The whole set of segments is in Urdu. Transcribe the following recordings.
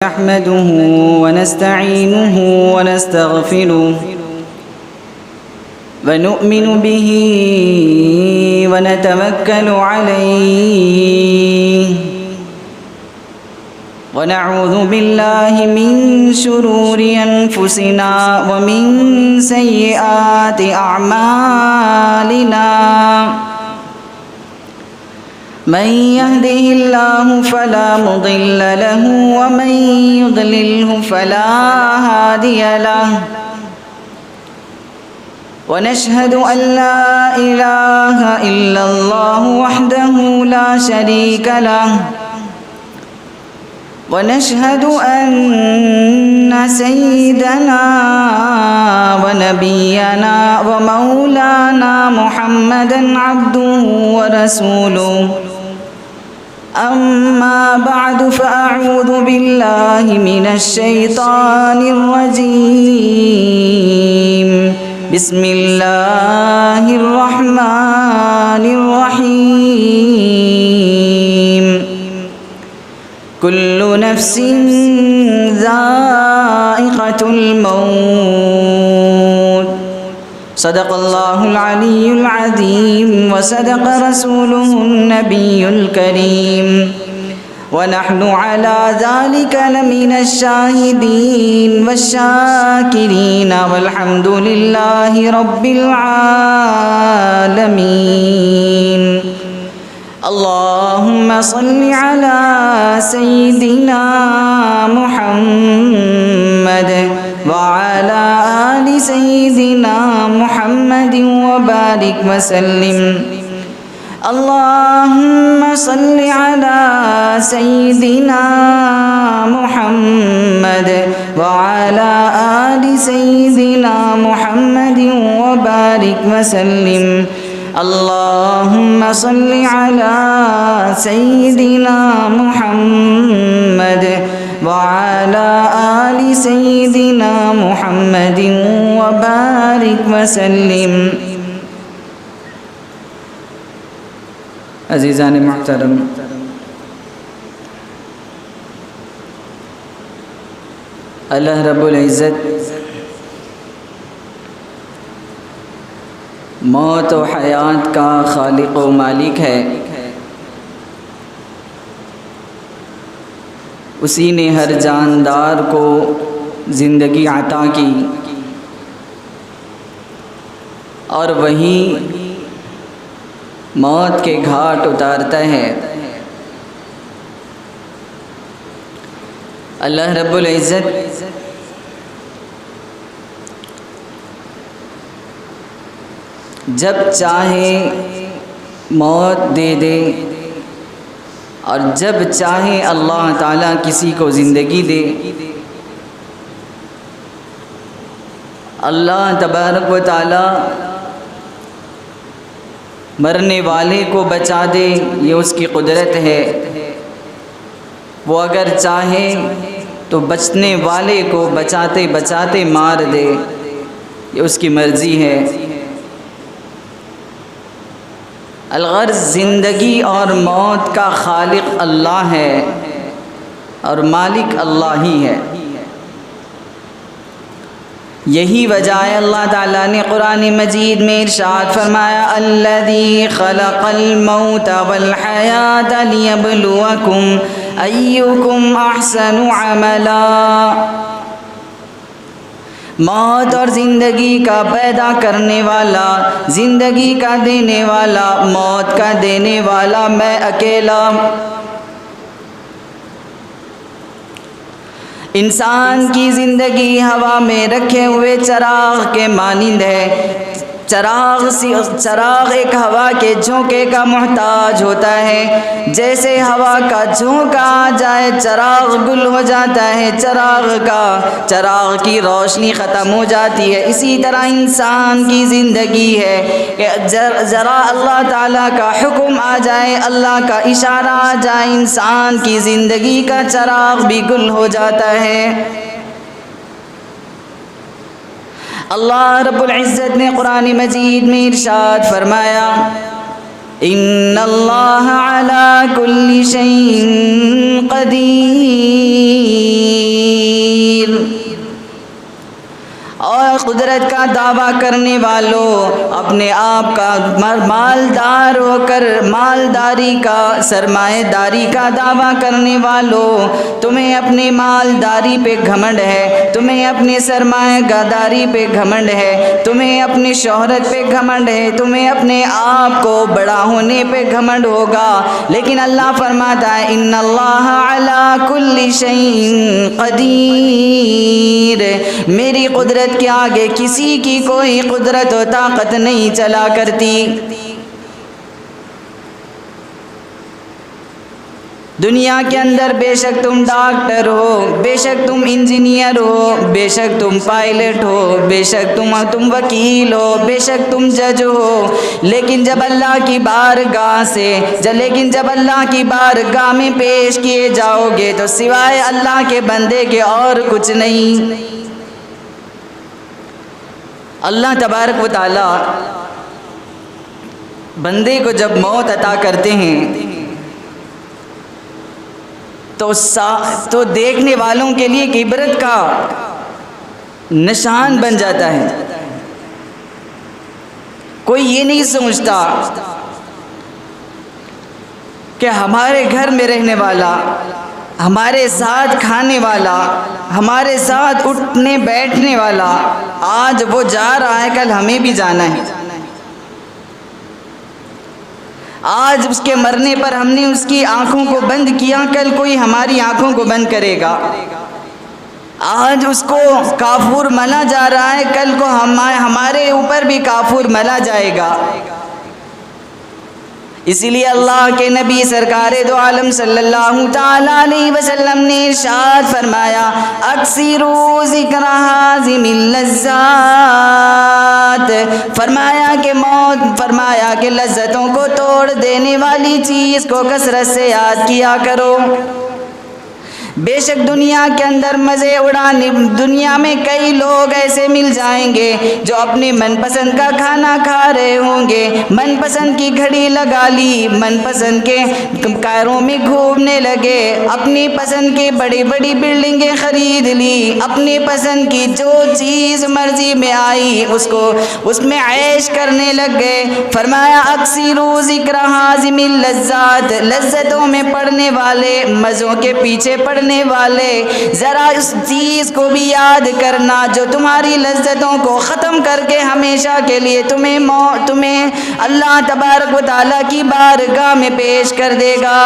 نحمده ونستعينه ونستغفره ونؤمن به ونتوكل عليه ونعوذ بالله من شرور أنفسنا ومن سيئات أعمالنا من يهده الله فلا مضل له ومن يضلله فلا هادي له ونشهد أن لا إله إلا الله وحده لا شريك له ونشهد أن سيدنا ونبينا ومولانا محمدًا عبده ورسوله أما بعد فأعوذ بالله من الشيطان الرجيم بسم الله الرحمن الرحيم كل نفس ذائقة الموت صدق الله العلي العظيم وصدق رسوله النبي الكريم ونحن على ذلك لمن الشاهدين والشاكرين والحمد لله رب العالمين اللهم صل على سيدنا محمد وعلى آل سيدنا محمد وبارك وسلم اللهم صل على سيدنا محمد وعلى آل سيدنا محمد وبارك وسلم اللهم صل على سيدنا محمد وعلى آل سيدنا محمد وبارك وسلم عزیزان محترم، اللہ رب العزت موت و حیات کا خالق و مالک ہے۔ اسی نے ہر جاندار کو زندگی عطا کی اور وہی موت کے گھاٹ اتارتا ہے۔ اللہ رب العزت جب چاہے موت دے دے اور جب چاہے اللہ تعالیٰ کسی کو زندگی دے۔ اللہ تبارک و تعالیٰ مرنے والے کو بچا دے، یہ اس کی قدرت ہے۔ وہ اگر چاہے تو بچنے والے کو بچاتے بچاتے مار دے، یہ اس کی مرضی ہے۔ الغرض زندگی اور موت کا خالق اللہ ہے اور مالک اللہ ہی ہے۔ یہی وجہ ہے اللہ تعالیٰ نے قرآن مجید میں ارشاد فرمایا الذی خلق الموت والحیات لیبلوکم ایکم احسن عملا۔ موت اور زندگی کا پیدا کرنے والا، زندگی کا دینے والا، موت کا دینے والا میں اکیلا۔ انسان کی زندگی ہوا میں رکھے ہوئے چراغ کے مانند ہے۔ چراغ ایک ہوا کے جھونکے کا محتاج ہوتا ہے۔ جیسے ہوا کا جھونکا آ جائے چراغ گل ہو جاتا ہے، چراغ کی روشنی ختم ہو جاتی ہے۔ اسی طرح انسان کی زندگی ہے کہ ذرا اللہ تعالیٰ کا حکم آ جائے، اللہ کا اشارہ آ جائے، انسان کی زندگی کا چراغ بھی گل ہو جاتا ہے۔ اللہ رب العزت نے قرآن مجید میں ارشاد فرمایا ان اللہ علی کل شیء قدیر۔ اور قدرت کا دعویٰ کرنے والوں، اپنے آپ کا مالدار ہو کر مالداری کا، سرمایہ داری کا دعویٰ کرنے والوں، تمہیں اپنے مالداری پہ گھمنڈ ہے، تمہیں اپنے سرمایہ داری پہ گھمنڈ ہے، تمہیں اپنی شہرت پہ گھمنڈ ہے، تمہیں اپنے آپ کو بڑا ہونے پہ گھمنڈ ہوگا، لیکن اللہ فرماتا ہے ان اللہ علی کل شیء قدیر، میری قدرت کے آگے کسی کی کوئی قدرت و طاقت نہیں چلا کرتی۔ دنیا کے اندر بے شک تم ڈاکٹر ہو، بے شک تم انجینئر ہو، بے شک تم پائلٹ ہو، بے شک تم وکیل ہو، بے شک تم جج ہو، لیکن جب اللہ کی بارگاہ میں پیش کیے جاؤ گے تو سوائے اللہ کے بندے کے اور کچھ نہیں۔ اللہ تبارک و تعالی بندے کو جب موت عطا کرتے ہیں تو دیکھنے والوں کے لیے ایک عبرت کا نشان بن جاتا ہے۔ کوئی یہ نہیں سمجھتا کہ ہمارے گھر میں رہنے والا، ہمارے ساتھ کھانے والا، ہمارے ساتھ اٹھنے بیٹھنے والا، آج وہ جا رہا ہے، کل ہمیں بھی جانا ہے۔ آج اس کے مرنے پر ہم نے اس کی آنکھوں کو بند کیا، کل کوئی ہماری آنکھوں کو بند کرے گا۔ آج اس کو کافور ملا جا رہا ہے، کل کو ہمارے اوپر بھی کافور ملا جائے گا۔ اسی لیے اللہ کے نبی سرکار دو عالم صلی اللہ تعالی علیہ وسلم نے ارشاد فرمایا اکثروا ذکر ہاضم اللذات، فرمایا کہ لذتوں کو توڑ دینے والی چیز کو کثرت سے یاد کیا کرو۔ بے شک دنیا کے اندر مزے اڑانے، دنیا میں کئی لوگ ایسے مل جائیں گے جو اپنے من پسند کا کھانا کھا رہے ہوں گے، من پسند کی گھڑی لگا لی، من پسند کے کاروں میں گھومنے لگے، اپنی پسند کی بڑی بڑی بلڈنگیں خرید لی، اپنی پسند کی جو چیز مرضی میں آئی اس میں عیش کرنے لگ گئے۔ فرمایا اکثروا ذکر ہاضم اللذات، لذتوں میں پڑنے والے، مزوں کے پیچھے پڑنے والے، ذرا اس چیز کو بھی یاد کرنا جو تمہاری لذتوں کو ختم کر کے ہمیشہ کے لیے تمہیں اللہ تبارک و تعالیٰ کی بارگاہ میں پیش کر دے گا۔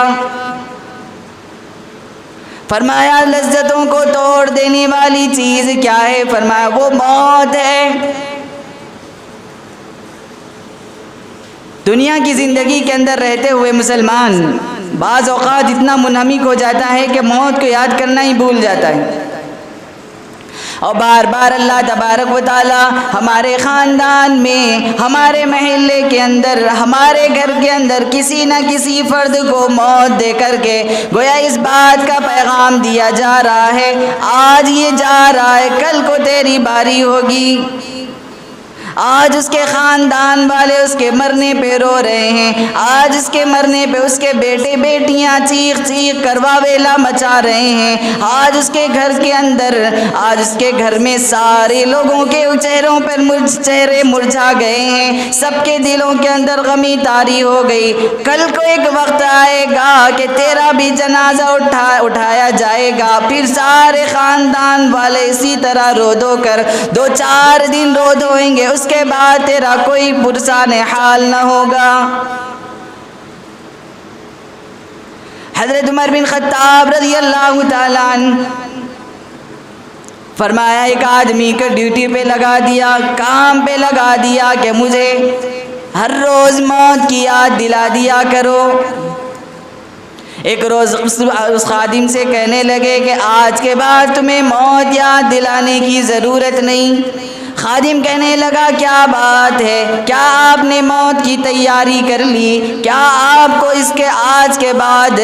فرمایا لذتوں کو توڑ دینے والی چیز کیا ہے؟ فرمایا وہ موت ہے۔ دنیا کی زندگی کے اندر رہتے ہوئے مسلمان بعض اوقات اتنا منہمک ہو جاتا ہے کہ موت کو یاد کرنا ہی بھول جاتا ہے، اور بار بار اللہ تبارک و تعالی ہمارے خاندان میں، ہمارے محلے کے اندر، ہمارے گھر کے اندر کسی نہ کسی فرد کو موت دے کر کے گویا اس بات کا پیغام دیا جا رہا ہے آج یہ جا رہا ہے، کل کو تیری باری ہوگی۔ آج اس کے خاندان والے اس کے مرنے پہ رو رہے ہیں، آج اس کے مرنے پہ اس کے بیٹے بیٹیاں چیخ چیخ کر واویلا مچا رہے ہیں، آج اس کے گھر کے اندر، آج اس کے گھر میں سارے لوگوں کے چہروں پر چہرے مرجھا گئے ہیں، سب کے دلوں کے اندر غمی طاری ہو گئی۔ کل کو ایک وقت آئے گا کہ تیرا بھی جنازہ اٹھایا جائے گا، پھر سارے خاندان والے اسی طرح رو دو کر 2-4 دن رو دھوئیں گے، اس کے بعد تیرا کوئی پرسان حال نہ ہوگا۔ حضرت عمر بن خطاب رضی اللہ تعالیٰ عنہ فرمایا ایک آدمی کو ڈیوٹی پہ لگا دیا، کام پہ لگا دیا کہ مجھے ہر روز موت کی یاد دلا دیا کرو۔ ایک روز اس خادم سے کہنے لگے کہ آج کے بعد تمہیں موت یاد دلانے کی ضرورت نہیں۔ خادم کہنے لگا کیا بات ہے، کیا آپ نے موت کی تیاری کر لی؟ کیا آپ کو اس کے آج کے بعد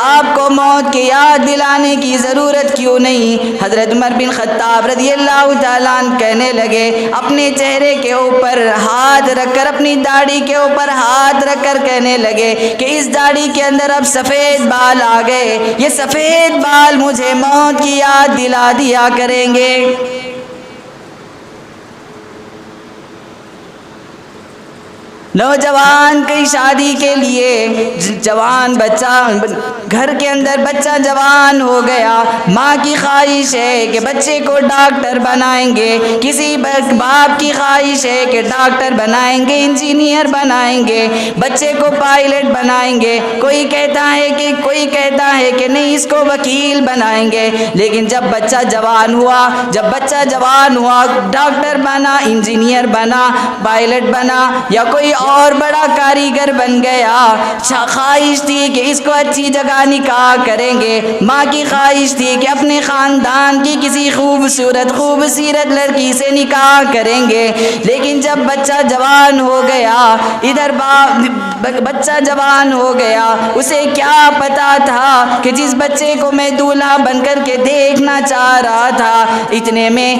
آپ کو موت کی یاد دلانے کی ضرورت کیوں نہیں؟ حضرت عمر بن خطاب رضی اللہ تعالیٰ عنہ کہنے لگے، اپنے چہرے کے اوپر ہاتھ رکھ کر، اپنی داڑھی کے اوپر ہاتھ رکھ کر کہنے لگے کہ اس داڑھی کے اندر اب سفید بال آ گئے، یہ سفید بال مجھے موت کی یاد دلا دیا کریں گے۔ نوجوان کی شادی کے لیے جوان بچہ، گھر کے اندر بچہ جوان ہو گیا، ماں کی خواہش ہے کہ بچے کو ڈاکٹر بنائیں گے، کسی باپ کی خواہش ہے کہ ڈاکٹر بنائیں گے، انجینئر بنائیں گے، بچے کو پائلٹ بنائیں گے، کوئی کہتا ہے کہ نہیں اس کو وکیل بنائیں گے۔ لیکن جب بچہ جوان ہوا، ڈاکٹر بنا، انجینئر بنا، پائلٹ بنا یا کوئی اور بڑا کاریگر بن گیا، خواہش تھی کہ اس کو اچھی جگہ نکاح کریں گے، ماں کی خواہش تھی کہ اپنے خاندان کی کسی خوبصورت لڑکی سے نکاح کریں گے۔ لیکن جب بچہ جوان ہو گیا، بچہ جوان ہو گیا، اسے کیا پتا تھا کہ جس بچے کو میں دولہا بن کر کے دیکھنا چاہ رہا تھا، اتنے میں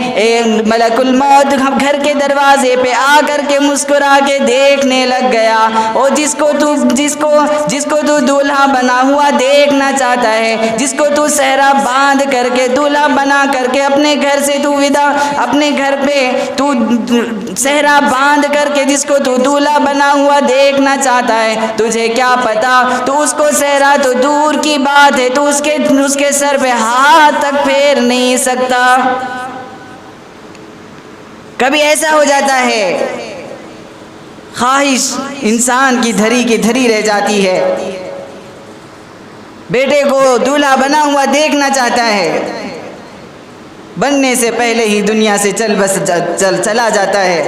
ملک الموت گھر کے دروازے پہ آ کر کے مسکرا کے دیکھنے لگ گیا۔ اور جس کو تو دولہا بنا ہوا دیکھنا چاہتا ہے، جس کو تو صحرا باندھ کر کے دولہا بنا کر کے اپنے گھر سے تو اپنے گھر پہ تو صحرا باندھ کر کے جس کو تو دولہا بنا ہوا دیکھنا چاہتا ہے، تجھے کیا پتا تو اس کو صحرا تو دور کی بات ہے، تو اس کے سر پہ ہاتھ تک پھیر نہیں سکتا۔ کبھی ایسا ہو جاتا ہے، خواہش انسان کی دھری کی دھری رہ جاتی ہے، بیٹے کو دولہا بنا ہوا دیکھنا چاہتا ہے، بننے سے پہلے ہی دنیا سے چلا جاتا ہے۔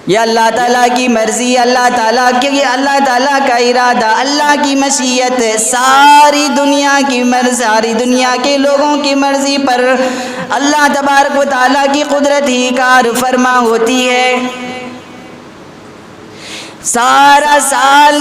یہ اللہ تعالیٰ کی مرضی، اللہ تعالیٰ کا ارادہ، اللہ کی مشیت، ساری دنیا کے لوگوں کی مرضی پر اللہ تبارک و تعالیٰ کی قدرت ہی کار فرما ہوتی ہے۔ سارا سال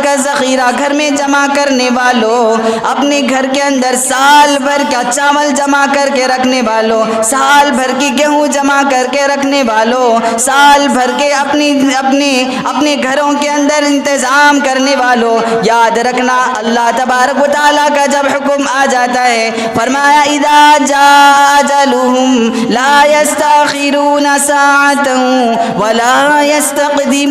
کا ذخیرہ گھر میں جمع کرنے والوں، اپنے گھر کے اندر سال بھر کا چاول جمع کر کے رکھنے والوں، سال بھر کی گیہوں جمع کر کے رکھنے والوں، سال بھر کے اپنے گھروں کے اندر انتظام کرنے والوں، یاد رکھنا اللہ تبارک و تعالیٰ کا جب حکم آ جاتا ہے، فرمایا اذا جاء اجلهم لا يستأخرون ساعة ولا يستقدمون۔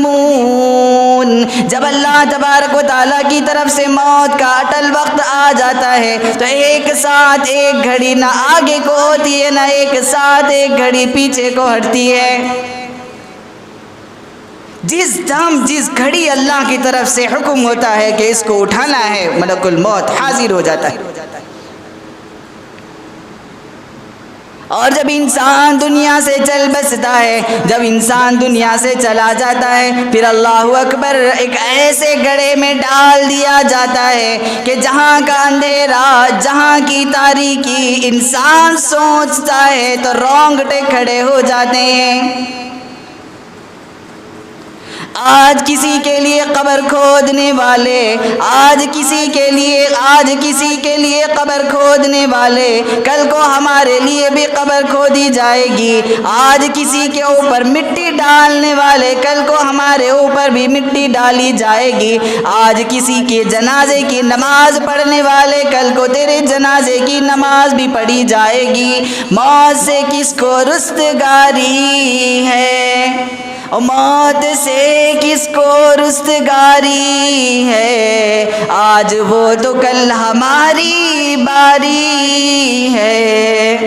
جب اللہ تبارک و تعالیٰ کی طرف سے موت کا اٹل وقت آ جاتا ہے تو ایک ساتھ ایک گھڑی نہ آگے کو ہوتی ہے، نہ ایک ساتھ ایک گھڑی پیچھے کو ہٹتی ہے۔ جس گھڑی اللہ کی طرف سے حکم ہوتا ہے کہ اس کو اٹھانا ہے، ملک الموت حاضر ہو جاتا ہے۔ اور جب انسان دنیا سے چل بستا ہے، جب انسان دنیا سے چلا جاتا ہے، پھر اللہ اکبر ایک ایسے گڑھے میں ڈال دیا جاتا ہے کہ جہاں کا اندھیرا، جہاں کی تاریکی انسان سوچتا ہے تو رونگٹے کھڑے ہو جاتے ہیں۔ آج کسی کے لیے قبر کھودنے والے، آج کسی کے لیے قبر کھودنے والے، کل کو ہمارے لیے بھی قبر کھودی جائے گی۔ آج کسی کے اوپر مٹی ڈالنے والے، کل کو ہمارے اوپر بھی مٹی ڈالی جائے گی۔ آج کسی کے جنازے کی نماز پڑھنے والے، کل کو تیرے جنازے کی نماز بھی پڑھی جائے گی۔ موت سے کس کو رستگاری ہے، موت سے کس کو رستگاری ہے، آج وہ تو کل ہماری باری ہے۔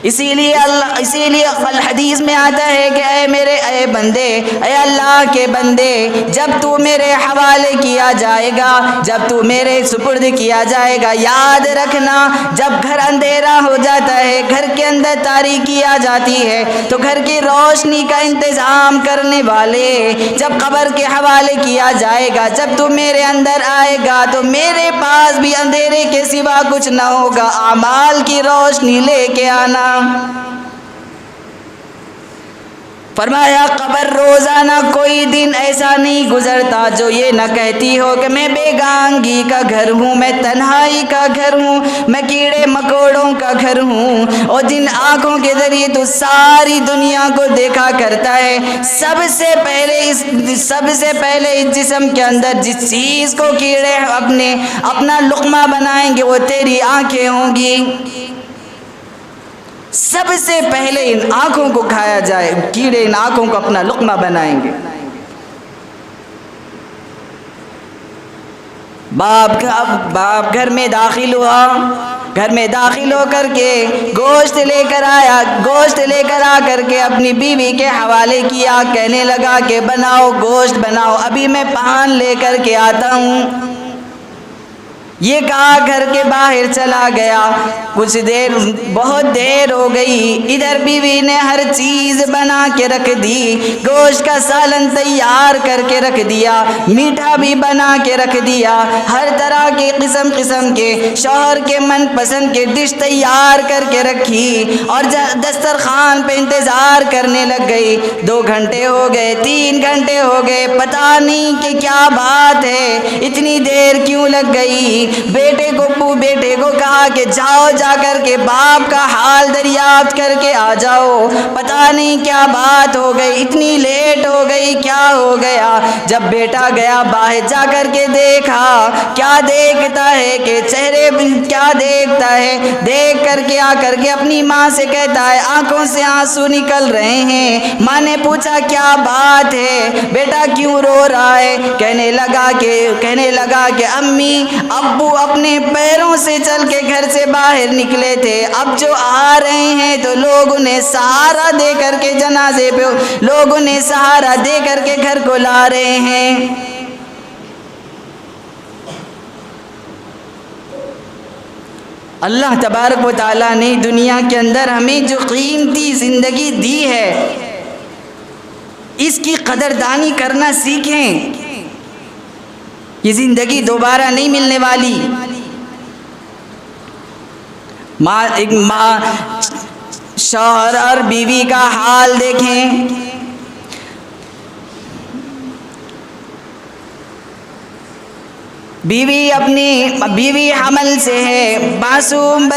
اسی لیے حدیث میں آتا ہے کہ اے بندے، اے اللہ کے بندے، جب تو میرے حوالے کیا جائے گا، جب تو میرے سپرد کیا جائے گا، یاد رکھنا جب گھر اندھیرا ہو جاتا ہے، گھر کے اندر تاریکی آ جاتی ہے، تو گھر کی روشنی کا انتظام کرنے والے جب قبر کے حوالے کیا جائے گا، جب تو میرے اندر آئے گا تو میرے پاس بھی اندھیرے کے سوا کچھ نہ ہوگا، اعمال کی روشنی لے کے آنا۔ فرمایا قبر روزانہ کوئی دن ایسا نہیں گزرتا جو یہ نہ کہتی ہو کہ میں بیگانگی کا گھر ہوں، میں تنہائی کا گھر ہوں، میں کیڑے مکوڑوں کا گھر ہوں۔ اور جن آنکھوں کے ذریعے تو ساری دنیا کو دیکھا کرتا ہے، سب سے پہلے اس جسم کے اندر جس چیز کو کیڑے اپنا لقمہ بنائیں گے وہ تیری آنکھیں ہوں گی۔ سب سے پہلے ان آنکھوں کو کھایا جائے، کیڑے ان آنکھوں کو اپنا لقمہ بنائیں گے۔ باپ گھر میں داخل ہوا، گھر میں داخل ہو کر کے گوشت لے کر آ کر کے اپنی بیوی کے حوالے کیا، کہنے لگا کہ بناؤ، گوشت بناؤ، ابھی میں پان لے کر کے آتا ہوں۔ یہ کہا گھر کے باہر چلا گیا، بہت دیر ہو گئی، ادھر بیوی نے ہر چیز بنا کے رکھ دی، گوشت کا سالن تیار کر کے رکھ دیا، میٹھا بھی بنا کے رکھ دیا، ہر طرح کے قسم کے شوہر کے من پسند کے ڈش تیار کر کے رکھی، اور دسترخوان پہ انتظار کرنے لگ گئی۔ 2 گھنٹے ہو گئے، 3 گھنٹے ہو گئے، پتہ نہیں کہ کیا بات ہے، اتنی دیر کیوں لگ گئی۔ بیٹے کو کہا کہ جا کر کے باپ کا حال دریافت کر کے آ جاؤ، پتہ نہیں کیا بات ہو گئی، اتنی لیٹ ہو گئی، کیا ہو گیا۔ جب بیٹا گیا باہر جا کر کے دیکھا، کیا دیکھتا ہے کہ کیا دیکھتا ہے، دیکھ کر کے آ کر کے اپنی ماں سے کہتا ہے، آنکھوں سے آنسو نکل رہے ہیں۔ ماں نے پوچھا کیا بات ہے بیٹا، کیوں رو رہا ہے؟ کہنے لگا کہ امی ابو اپنے پیروں سے چل کے گھر سے باہر نکلے تھے، اب جو آ رہے ہیں تو لوگ انہیں سہارا دے کر کے جنازے پہ لوگ انہیں سہارا دے کر کے گھر کو لا رہے ہیں۔ اللہ تبارک و تعالیٰ نے دنیا کے اندر ہمیں جو قیمتی زندگی دی ہے، اس کی قدردانی کرنا سیکھیں۔ یہ زندگی دوبارہ نہیں ملنے والی۔ ماں شوہر اور بیوی کا حال دیکھیں، بیوی حمل سے ہے، معصوم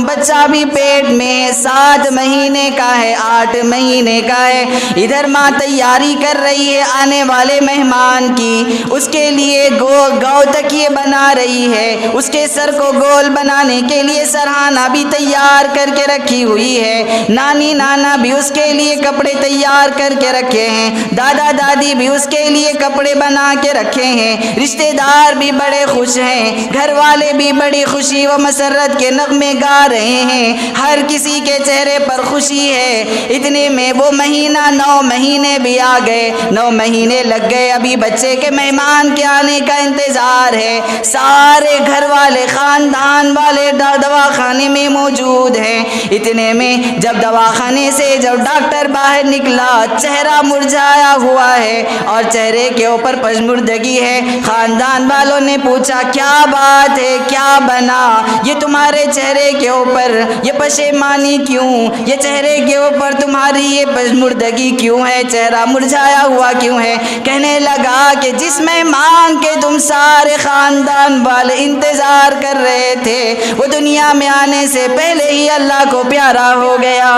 بچہ بھی پیٹ میں 7 مہینے کا ہے، 8 مہینے کا ہے۔ ادھر ماں تیاری کر رہی ہے آنے والے مہمان کی، اس کے لیے گو تکیے بنا رہی ہے، اس کے سر کو گول بنانے کے لیے سرہانہ بھی تیار کر کے رکھی ہوئی ہے، نانی نانا بھی اس کے لیے کپڑے تیار کر کے رکھے ہیں، دادا دادی بھی اس کے لیے کپڑے بنا کے رکھے ہیں، رشتے دار بھی بڑے خوش ہیں، گھر والے بھی بڑی خوشی و مسرت کے نغمے گا رہے ہیں، ہر کسی کے چہرے پر خوشی ہے۔ اتنے میں وہ مہینہ 9 مہینے بھی آ گئے، 9 مہینے لگ گئے، ابھی بچے کے مہمان کے آنے کا انتظار ہے، سارے گھر والے خاندان والے دواخانے میں موجود ہیں۔ اتنے میں جب دواخانے سے ڈاکٹر باہر نکلا، چہرہ مرجھایا ہوا ہے اور چہرے کے اوپر پژمردگی ہے۔ خاندان والوں نے پوچھا کیا بات ہے، کیا بنا، یہ تمہارے چہرے کے اوپر یہ پشیمانی کیوں، یہ چہرے کے اوپر تمہاری یہ پژمردگی کیوں ہے، چہرہ مرجھایا ہوا کیوں ہے؟ کہنے لگا کہ جس مہمان کے تم سارے خاندان والے انتظار کر رہے تھے وہ دنیا میں آنے سے پہلے ہی اللہ کو پیارا ہو گیا۔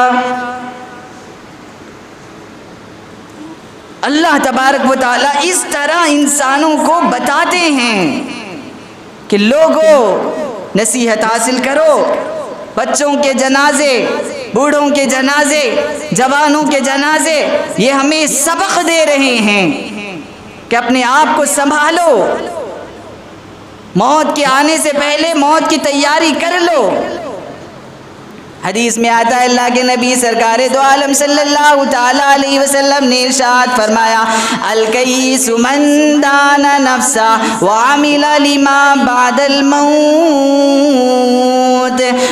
اللہ تبارک و تعالیٰ اس طرح انسانوں کو بتاتے ہیں کہ لوگوں نصیحت حاصل کرو، بچوں کے جنازے، بوڑھوں کے جنازے، جوانوں کے جنازے یہ ہمیں سبق دے رہے ہیں کہ اپنے آپ کو سنبھالو، موت کے آنے سے پہلے موت کی تیاری کر لو۔ حدیث میں آتا ہے اللہ کے نبی سرکار دو عالم صلی اللہ تعالی علیہ وسلم نے ارشاد فرمایا الکیس من دان نفسا وعمل لما بعد الموت،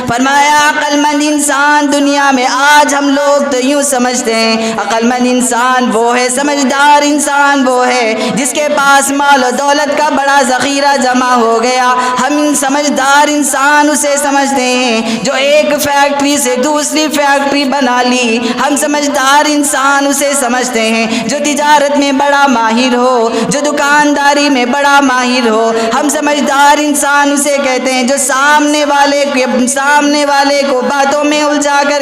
فرمایا عقل مند انسان دنیا میں آج ہم لوگ تو یوں سمجھتے ہیں عقل مند انسان وہ ہے، سمجھدار انسان وہ ہے جس کے پاس مال و دولت کا بڑا ذخیرہ جمع ہو گیا. ہم سمجھدار انسان اسے سمجھتے ہیں جو ایک فیکٹری سے دوسری فیکٹری بنا لی. ہم سمجھدار انسان اسے سمجھتے ہیں جو تجارت میں بڑا ماہر ہو، جو دکانداری میں بڑا ماہر ہو. ہم سمجھدار انسان اسے کہتے ہیں جو سامنے والے کو باتوں میں الجھا کر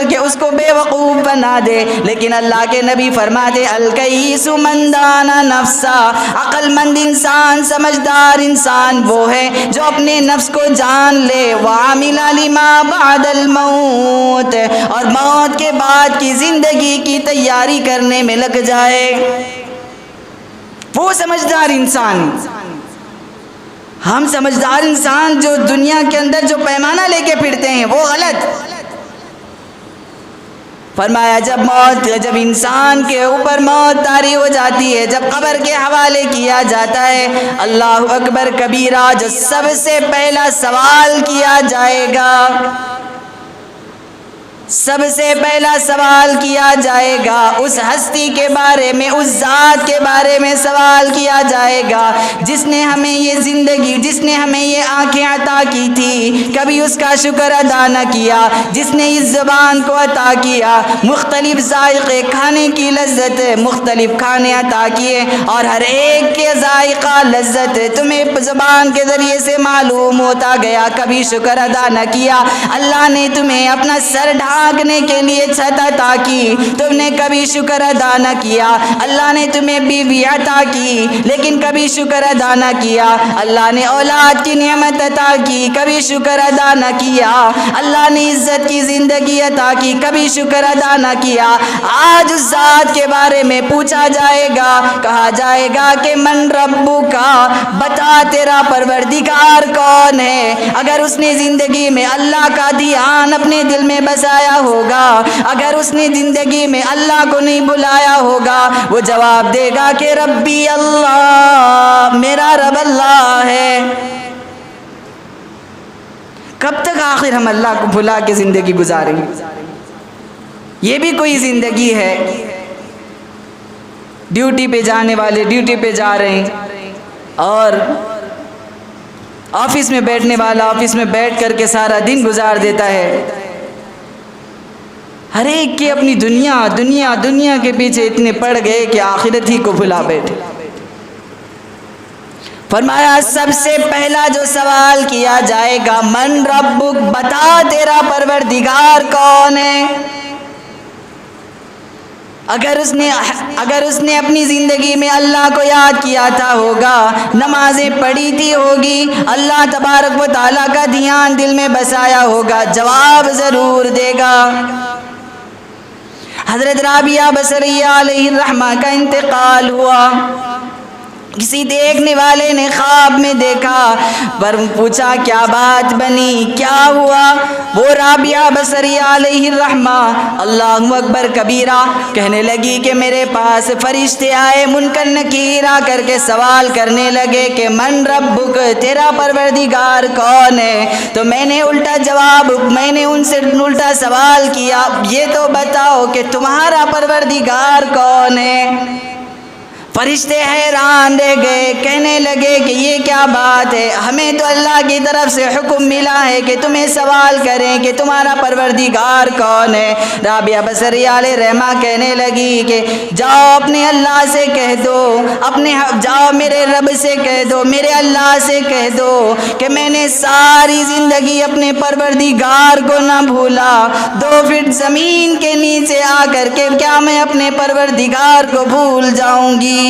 کے اس کو بے وقوف بنا دے. لیکن اللہ کے نبی فرماتے الکیس من دان نفسا، عقل مند انسان، سمجھدار انسان وہ ہے جو اپنے نفس کو جان لے. وعمل لما بعد الموت، اور موت کے بعد کی زندگی کی تیاری کرنے میں لگ جائے. وہ سمجھدار انسان. ہم سمجھدار انسان جو دنیا کے اندر جو پیمانہ لے کے پھرتے ہیں وہ غلط. فرمایا جب انسان کے اوپر موت طاری ہو جاتی ہے، جب قبر کے حوالے کیا جاتا ہے، اللہ اکبر کبیرہ، جو سب سے پہلا سوال کیا جائے گا، سب سے پہلا سوال کیا جائے گا اس ہستی کے بارے میں، اس ذات کے بارے میں سوال کیا جائے گا جس نے ہمیں یہ زندگی، جس نے ہمیں یہ آنکھیں عطا کی تھی، کبھی اس کا شکر ادا نہ کیا، جس نے اس زبان کو عطا کیا، مختلف ذائقے کھانے کی لذت، مختلف کھانے عطا کیے اور ہر ایک کے ذائقہ لذت تمہیں زبان کے ذریعے سے معلوم ہوتا گیا، کبھی شکر ادا نہ کیا. اللہ نے تمہیں اپنا سر ڈھانکنے کے لیے چھت عطا کی، تم نے کبھی شکر ادا نہ کیا. اللہ نے تمہیں بیوی عطا کی لیکن کبھی شکر ادا نہ کیا. اللہ نے اولاد کی نعمت عطا کی، کبھی شکر ادا نہ کیا. اللہ نے عزت کی زندگی عطا کی، کبھی شکر ادا نہ کیا. آج اس ذات کے بارے میں پوچھا جائے گا، کہا جائے گا کہ من ربو کا، بتا تیرا پروردگار کون ہے. اگر اس نے زندگی میں اللہ کا دھیان اپنے دل میں بسایا ہوگا، اگر اس نے زندگی میں اللہ کو نہیں بلایا ہوگا، وہ جواب دے گا کہ ربی اللہ، میرا رب اللہ ہے. کب تک آخر ہم اللہ کو بھلا کے زندگی گزاریں گے؟ یہ بھی کوئی زندگی ہے؟ ڈیوٹی پہ جانے والے ڈیوٹی پہ جا رہے ہیں اور آفس میں بیٹھنے والا آفس میں بیٹھ کر کے سارا دن گزار دیتا ہے. ہر ایک کی اپنی دنیا کے پیچھے اتنے پڑ گئے کہ آخرت ہی کو بھلا بیٹھے. فرمایا سب سے پہلا جو سوال کیا جائے گا من ربک، بتا تیرا پروردگار کون ہے. اگر اس نے اپنی زندگی میں اللہ کو یاد کیا تھا ہوگا، نمازیں پڑھی تھی ہوگی، اللہ تبارک و تعالیٰ کا دھیان دل میں بسایا ہوگا، جواب ضرور دے گا. حضرت رابعہ بصریہ علیہ الرحمہ کا انتقال ہوا. کسی دیکھنے والے نے خواب میں دیکھا، پر پوچھا کیا بات بنی، کیا ہوا؟ وہ رابعہ بصریہ علیہ الرحمہ اللہ اکبر کبیرہ کہنے لگی کہ میرے پاس فرشتے آئے، منکر نکیر آ کر کے سوال کرنے لگے کہ من ربک، تیرا پروردگار کون ہے. تو میں نے ان سے الٹا سوال کیا، یہ تو بتاؤ کہ تمہارا پروردگار کون ہے. فرشتے حیران رہ گئے، کہنے لگے کہ یہ کیا بات ہے، ہمیں تو اللہ کی طرف سے حکم ملا ہے کہ تمہیں سوال کریں کہ تمہارا پروردگار کون ہے. رابعہ بصریہ علیہ الرحمہ کہنے لگی کہ جاؤ اپنے اللہ سے کہہ دو، جاؤ میرے رب سے کہہ دو، میرے اللہ سے کہہ دو کہ میں نے ساری زندگی اپنے پروردگار کو نہ بھولا. 2 فٹ زمین کے نیچے آ کر کے کیا میں اپنے پروردگار کو بھول جاؤں گی؟